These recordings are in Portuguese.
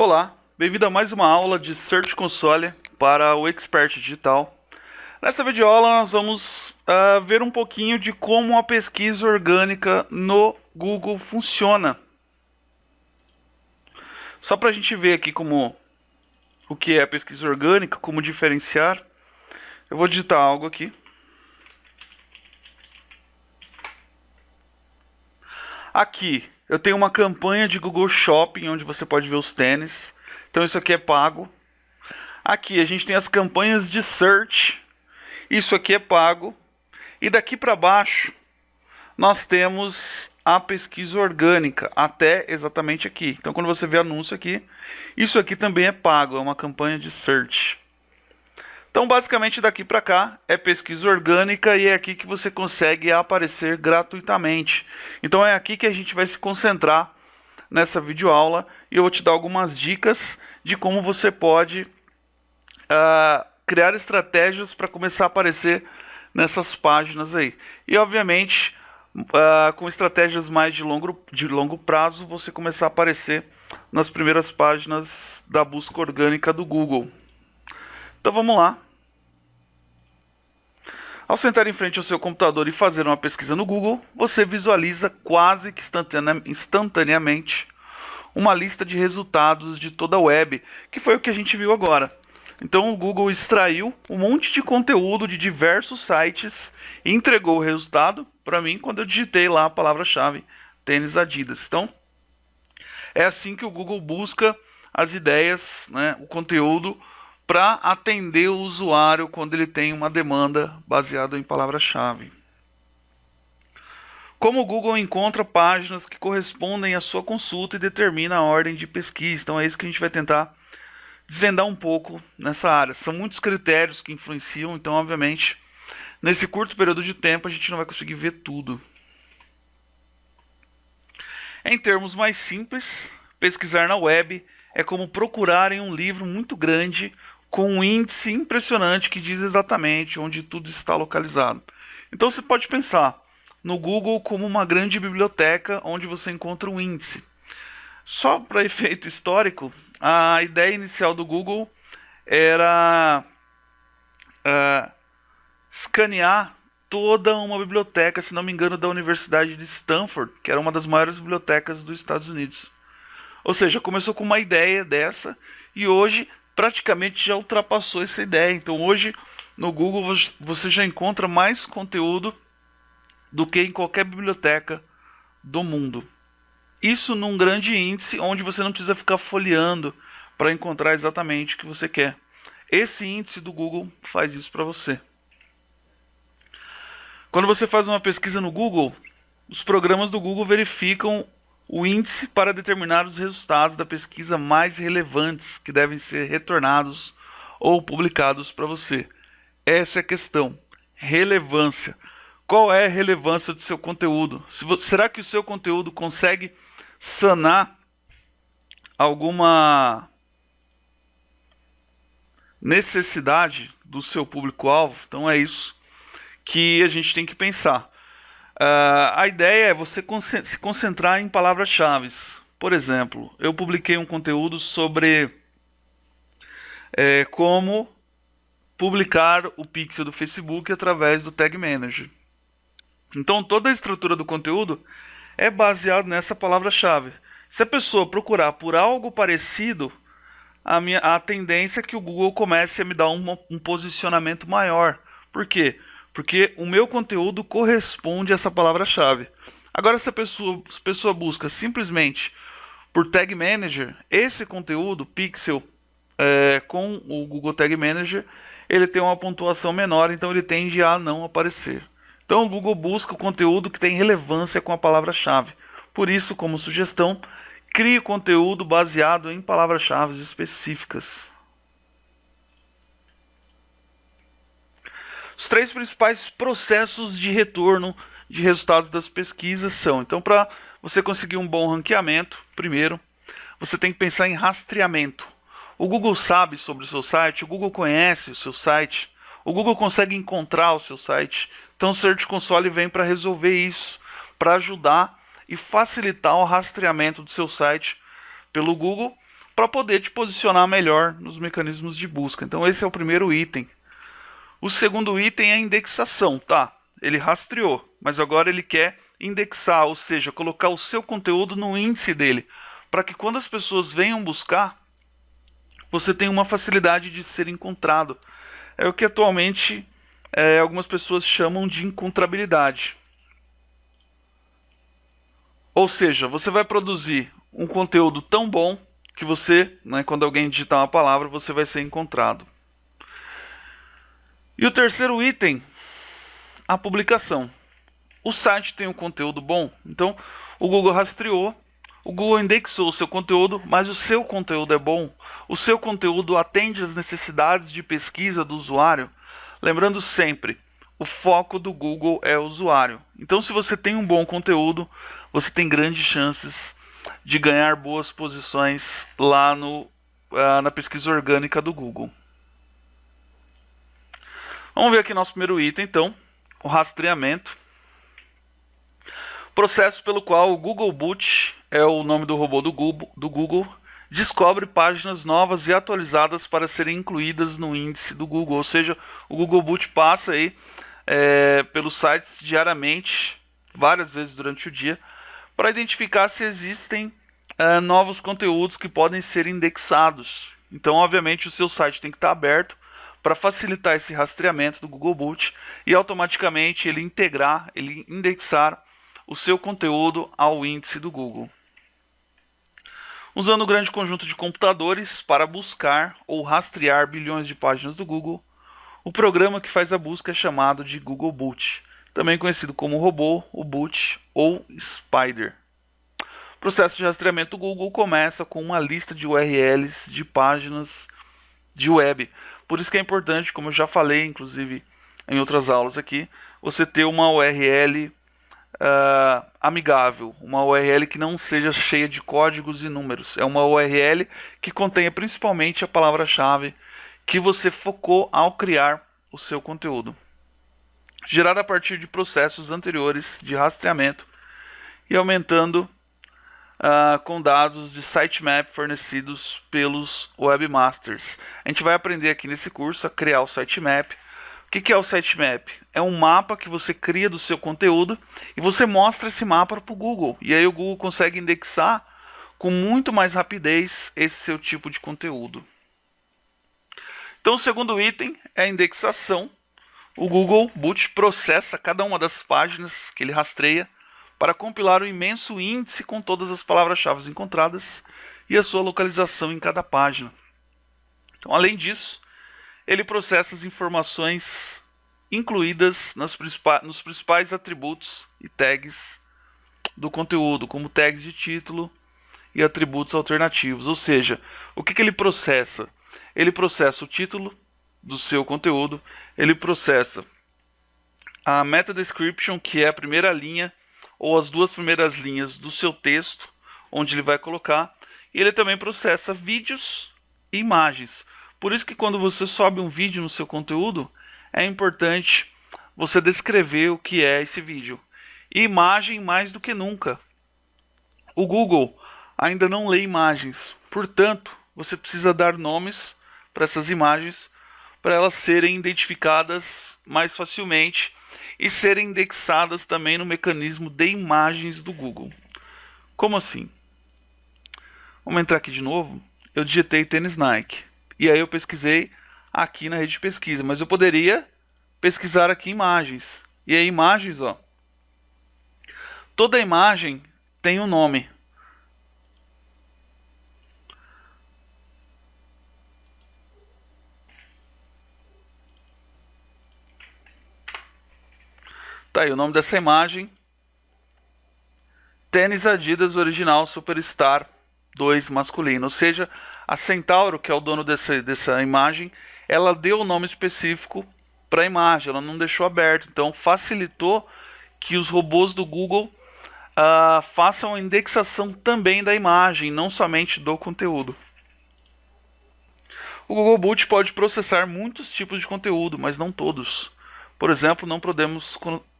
Olá, bem-vindo a mais uma aula de Search Console para o Expert Digital. Nessa videoaula nós vamos ver um pouquinho de como a pesquisa orgânica no Google funciona. Só para a gente ver aqui o que é a pesquisa orgânica, como diferenciar, eu vou digitar algo aqui. Aqui eu tenho uma campanha de Google Shopping, onde você pode ver os tênis. Então isso aqui é pago. Aqui a gente tem as campanhas de search. Isso aqui é pago. E daqui para baixo nós temos a pesquisa orgânica, até exatamente aqui. Então quando você vê anúncio aqui, isso aqui também é pago, é uma campanha de search. Então basicamente daqui para cá é pesquisa orgânica e é aqui que você consegue aparecer gratuitamente. Então é aqui que a gente vai se concentrar nessa videoaula e eu vou te dar algumas dicas de como você pode criar estratégias para começar a aparecer nessas páginas aí. E obviamente com estratégias mais de longo prazo você começar a aparecer nas primeiras páginas da busca orgânica do Google. Então vamos lá. Ao sentar em frente ao seu computador e fazer uma pesquisa no Google, você visualiza quase que instantaneamente uma lista de resultados de toda a web, que foi o que a gente viu agora. Então o Google extraiu um monte de conteúdo de diversos sites e entregou o resultado para mim quando eu digitei lá a palavra-chave tênis Adidas. Então é assim que o Google busca as ideias, né, o conteúdo, para atender o usuário quando ele tem uma demanda baseada em palavra-chave. Como o Google encontra páginas que correspondem à sua consulta e determina a ordem de pesquisa. Então é isso que a gente vai tentar desvendar um pouco nessa área. São muitos critérios que influenciam, então obviamente nesse curto período de tempo a gente não vai conseguir ver tudo. Em termos mais simples, pesquisar na web é como procurar em um livro muito grande com um índice impressionante que diz exatamente onde tudo está localizado. Então você pode pensar no Google como uma grande biblioteca onde você encontra um índice. Só para efeito histórico, a ideia inicial do Google era escanear toda uma biblioteca, se não me engano, da Universidade de Stanford, que era uma das maiores bibliotecas dos Estados Unidos. Ou seja, começou com uma ideia dessa e hoje praticamente já ultrapassou essa ideia. Então hoje no Google você já encontra mais conteúdo do que em qualquer biblioteca do mundo. Isso num grande índice onde você não precisa ficar folheando para encontrar exatamente o que você quer. Esse índice do Google faz isso para você. Quando você faz uma pesquisa no Google, os programas do Google verificam o índice para determinar os resultados da pesquisa mais relevantes que devem ser retornados ou publicados para você. Essa é a questão. Relevância. Qual é a relevância do seu conteúdo? Será que o seu conteúdo consegue sanar alguma necessidade do seu público-alvo? Então é isso que a gente tem que pensar. A ideia é você se concentrar em palavras-chave. Por exemplo, eu publiquei um conteúdo sobre como publicar o pixel do Facebook através do Tag Manager. Então toda a estrutura do conteúdo é baseada nessa palavra-chave. Se a pessoa procurar por algo parecido, a tendência é que o Google comece a me dar um posicionamento maior. Por quê? Porque o meu conteúdo corresponde a essa palavra-chave. Agora, se a pessoa busca simplesmente por Tag Manager, esse conteúdo, Pixel, com o Google Tag Manager, ele tem uma pontuação menor, então ele tende a não aparecer. Então o Google busca o conteúdo que tem relevância com a palavra-chave. Por isso, como sugestão, crie conteúdo baseado em palavras-chave específicas. Os 3 principais processos de retorno de resultados das pesquisas são: então, para você conseguir um bom ranqueamento, primeiro, você tem que pensar em rastreamento. O Google sabe sobre o seu site, o Google conhece o seu site, o Google consegue encontrar o seu site. Então o Search Console vem para resolver isso, para ajudar e facilitar o rastreamento do seu site pelo Google, para poder te posicionar melhor nos mecanismos de busca. Então esse é o primeiro item. O segundo item é a indexação, tá? Ele rastreou, mas agora ele quer indexar, ou seja, colocar o seu conteúdo no índice dele, para que quando as pessoas venham buscar, você tenha uma facilidade de ser encontrado. É o que atualmente algumas pessoas chamam de encontrabilidade. Ou seja, você vai produzir um conteúdo tão bom que você, quando alguém digitar uma palavra, você vai ser encontrado. E o terceiro item, a publicação. O site tem um conteúdo bom, então o Google rastreou, o Google indexou o seu conteúdo, mas o seu conteúdo é bom, o seu conteúdo atende às necessidades de pesquisa do usuário. Lembrando sempre, o foco do Google é o usuário. Então, se você tem um bom conteúdo, você tem grandes chances de ganhar boas posições lá na pesquisa orgânica do Google. Vamos ver aqui nosso primeiro item, então, o rastreamento. Processo pelo qual o Googlebot, é o nome do robô do Google, descobre páginas novas e atualizadas para serem incluídas no índice do Google. Ou seja, o Googlebot passa aí pelos sites diariamente, várias vezes durante o dia, para identificar se existem novos conteúdos que podem ser indexados. Então, obviamente, o seu site tem que estar aberto para facilitar esse rastreamento do Googlebot e automaticamente ele indexar o seu conteúdo ao índice do Google. Usando um grande conjunto de computadores para buscar ou rastrear bilhões de páginas do Google, o programa que faz a busca é chamado de Googlebot, também conhecido como robô, o Bot ou Spider. O processo de rastreamento do Google começa com uma lista de URLs de páginas de web. Por isso que é importante, como eu já falei, inclusive em outras aulas aqui, você ter uma URL amigável, uma URL que não seja cheia de códigos e números. É uma URL que contenha principalmente a palavra-chave que você focou ao criar o seu conteúdo. Gerada a partir de processos anteriores de rastreamento e aumentando com dados de sitemap fornecidos pelos webmasters. A gente vai aprender aqui nesse curso a criar o sitemap. O que é o sitemap? É um mapa que você cria do seu conteúdo e você mostra esse mapa para o Google. E aí o Google consegue indexar com muito mais rapidez esse seu tipo de conteúdo. Então o segundo item é a indexação. O Googlebot processa cada uma das páginas que ele rastreia para compilar um imenso índice com todas as palavras-chave encontradas e a sua localização em cada página. Então, além disso, ele processa as informações incluídas nos principais atributos e tags do conteúdo, como tags de título e atributos alternativos. Ou seja, o que ele processa? Ele processa o título do seu conteúdo, ele processa a meta description, que é a primeira linha ou as duas primeiras linhas do seu texto, onde ele vai colocar, e ele também processa vídeos e imagens. Por isso que quando você sobe um vídeo no seu conteúdo, é importante você descrever o que é esse vídeo. E imagem mais do que nunca. O Google ainda não lê imagens, portanto, você precisa dar nomes para essas imagens, para elas serem identificadas mais facilmente e serem indexadas também no mecanismo de imagens do Google. Como assim? Vamos entrar aqui de novo. Eu digitei tênis Nike. E aí eu pesquisei aqui na rede de pesquisa. Mas eu poderia pesquisar aqui imagens. E aí imagens, ó. Toda imagem tem um nome. Tá aí o nome dessa imagem. Tênis Adidas original Superstar 2 masculino. Ou seja, a Centauro, que é o dono dessa imagem, ela deu o nome específico para a imagem. Ela não deixou aberto. Então facilitou que os robôs do Google façam a indexação também da imagem, não somente do conteúdo. O Googlebot pode processar muitos tipos de conteúdo, mas não todos. Por exemplo, não podemos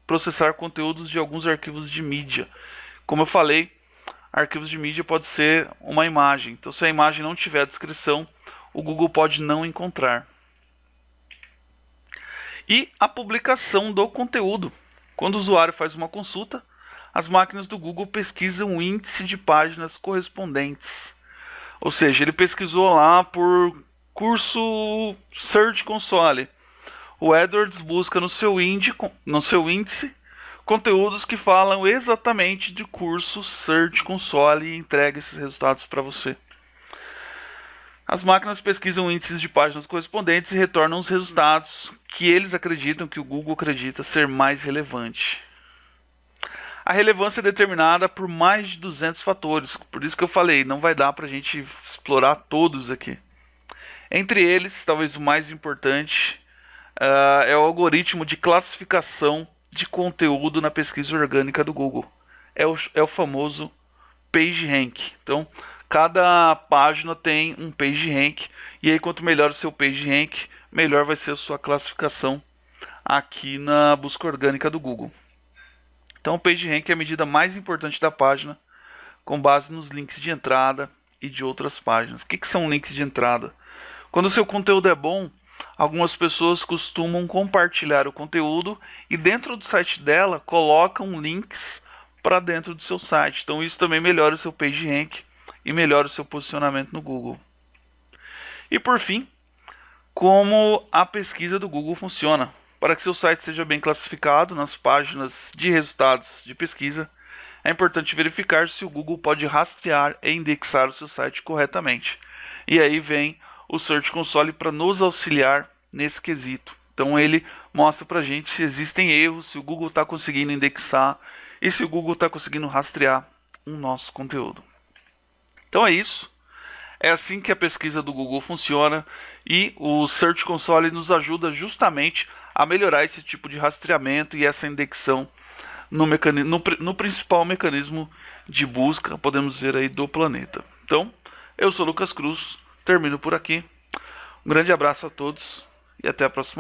processar conteúdos de alguns arquivos de mídia. Como eu falei, arquivos de mídia pode ser uma imagem. Então, se a imagem não tiver a descrição, o Google pode não encontrar. E a publicação do conteúdo. Quando o usuário faz uma consulta, as máquinas do Google pesquisam o índice de páginas correspondentes. Ou seja, ele pesquisou lá por curso Search Console. O AdWords busca no seu índice conteúdos que falam exatamente de curso Search Console e entrega esses resultados para você. As máquinas pesquisam índices de páginas correspondentes e retornam os resultados que eles acreditam, que o Google acredita ser mais relevante. A relevância é determinada por mais de 200 fatores, por isso que eu falei, não vai dar para a gente explorar todos aqui. Entre eles, talvez o mais importante, é o algoritmo de classificação de conteúdo na pesquisa orgânica do Google. É o famoso PageRank. Então, cada página tem um PageRank, e aí quanto melhor o seu PageRank, melhor vai ser a sua classificação aqui na busca orgânica do Google. Então, o PageRank é a medida mais importante da página, com base nos links de entrada e de outras páginas. O que são links de entrada? Quando o seu conteúdo é bom, algumas pessoas costumam compartilhar o conteúdo e dentro do site dela colocam links para dentro do seu site. Então, isso também melhora o seu PageRank e melhora o seu posicionamento no Google. E por fim, como a pesquisa do Google funciona. Para que seu site seja bem classificado nas páginas de resultados de pesquisa, é importante verificar se o Google pode rastrear e indexar o seu site corretamente. E aí vem o Search Console para nos auxiliar nesse quesito. Então ele mostra para a gente se existem erros, se o Google está conseguindo indexar e se o Google está conseguindo rastrear o nosso conteúdo. Então é isso. É assim que a pesquisa do Google funciona e o Search Console nos ajuda justamente a melhorar esse tipo de rastreamento e essa indexação no principal mecanismo de busca, podemos dizer aí, do planeta. Então, eu sou Lucas Cruz, termino por aqui. Um grande abraço a todos e até a próxima.